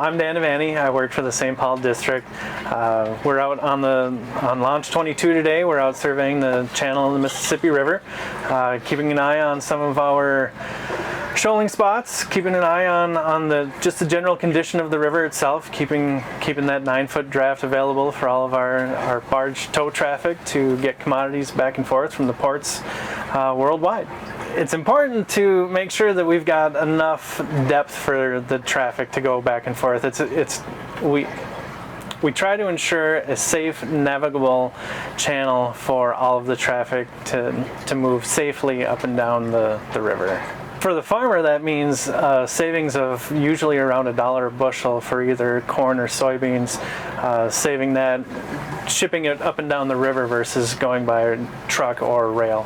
I'm Dan DeVaney. I work for the St. Paul District. We're out on Launch 22 today. We're out surveying the channel of the Mississippi River, keeping an eye on some of our shoaling spots, keeping an eye on just the general condition of the river itself, keeping that 9-foot draft available for all of our barge tow traffic to get commodities back and forth from the ports worldwide. It's important to make sure that we've got enough depth for the traffic to go back and forth. We try to ensure a safe, navigable channel for all of the traffic to move safely up and down the river. For the farmer, that means savings of usually around $1 a bushel for either corn or soybeans, saving that, shipping it up and down the river versus going by truck or rail.